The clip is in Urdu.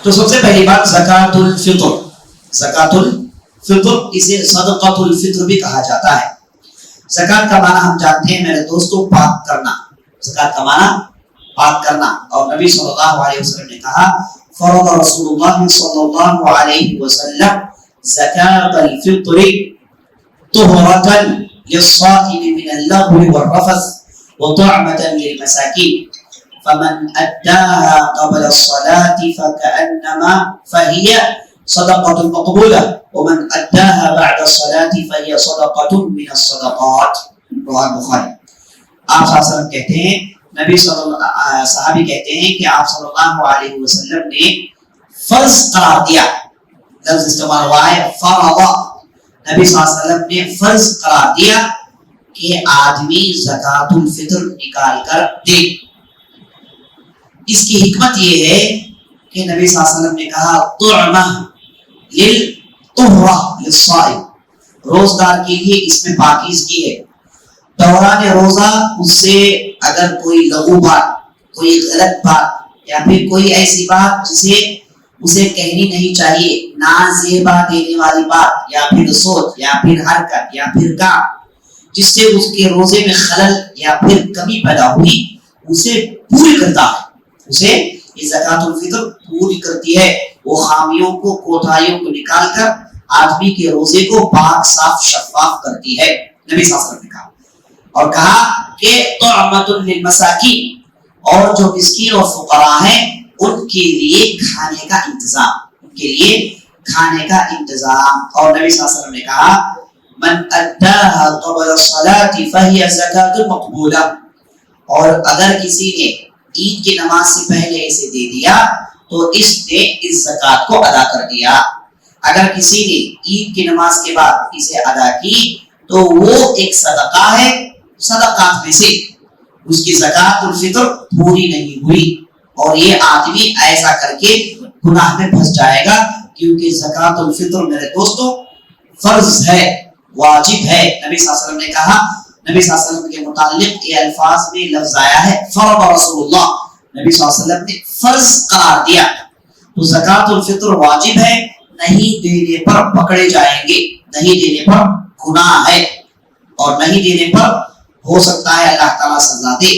تو سب سے پہلی بات زکوٰۃ الفطر. زکوٰۃ الفطر اسے صدقۃ الفطر بھی کہا جاتا ہے. زکوٰۃ کا معنی ہم جانتے ہیں میرے دوستوں، پاک کرنا. زکوٰۃ کا معنی پاک کرنا. اور نبی صلی اللہ علیہ وسلم نے کہا فرض رسول اللہ صلی اللہ علیہ وسلم زکوٰۃ الفطر طہرۃ للصائم من اللغو والرفث وطعمة للمساكين فمن أداها قبل الصلاة فهي صدقة مقبولة ومن أداها بعد الصلاة فهي صدقة من الصدقات. رواه البخاری. آپ صلی اللہ علیہ وسلم کہتے ہیں، نبی صحابی کہتے ہیں کہ آپ صلی اللہ علیہ وسلم نے فرض قرار دیا. لفظ استعمال ہوا ہے فرض. نبی صلی اللہ علیہ وسلم نے فرض قرار دیا کہ آدمی زکوٰۃ الفطر نکال کر دے. اس کی حکمت یہ ہے کہ نبی صلی اللہ علیہ وسلم نے کہا طعمہ للطہرہ للصائم، روزدار کے لیے اس میں پاکیزگی ہے. دوران روزہ اس سے اگر کوئی لغو بات، کوئی غلط بات یا پھر کوئی ایسی بات جسے اسے کہنی نہیں چاہیے، نازیبا دینے والی بات یا پھر سوچ یا پھر حرکت یا پھر کام جس سے اس کے روزے میں خلل یا پھر کمی پیدا ہوئی، اسے پوری کرتا ہے. اسے یہ زکوٰۃ الفطر پوری کرتی ہے. وہ خامیوں کو، کوتاہیوں کو نکال کر آدمی کے روزے کو پاک صاف شفاف کرتی ہے. نبی صلی اللہ علیہ وسلم نے کہا اور کہا کہ طعمۃ للمساکین، اور جو مسکین اور فقراء ہیں ان کے لیے کھانے کا انتظام، ان کے لیے کھانے کا انتظام. اور نبی صلی اللہ علیہ وسلم نے کہا من اداها قبل الصلاة فهي زکاۃ مقبولہ، اور اگر کسی نے عید کی نماز سے پہلے اسے دے دیا تو اس نے اس زکوٰۃ کو ادا کر دیا. اگر کسی نے عید کی نماز کے بعد اسے ادا کی تو وہ ایک صدقہ ہے صدقات میں سے، اس کی زکوٰۃ الفطر پوری نہیں ہوئی. اور یہ آدمی ایسا کر کے گناہ میں پھنس جائے گا، کیونکہ زکوٰۃ الفطر میرے دوستوں فرض ہے، واجب ہے. نبی صلی اللہ علیہ وسلم نے کہا، نبی صلی اللہ علیہ وسلم کے متعلق یہ الفاظ میں لفظ آیا ہے فرض رسول اللہ. نبی صلی اللہ علیہ وسلم نے فرض قرار دیا. تو زکوٰۃ الفطر واجب ہے، نہیں دینے پر پکڑے جائیں گے، نہیں دینے پر گناہ ہے، اور نہیں دینے پر ہو سکتا ہے اللہ تعالیٰ سزا دے.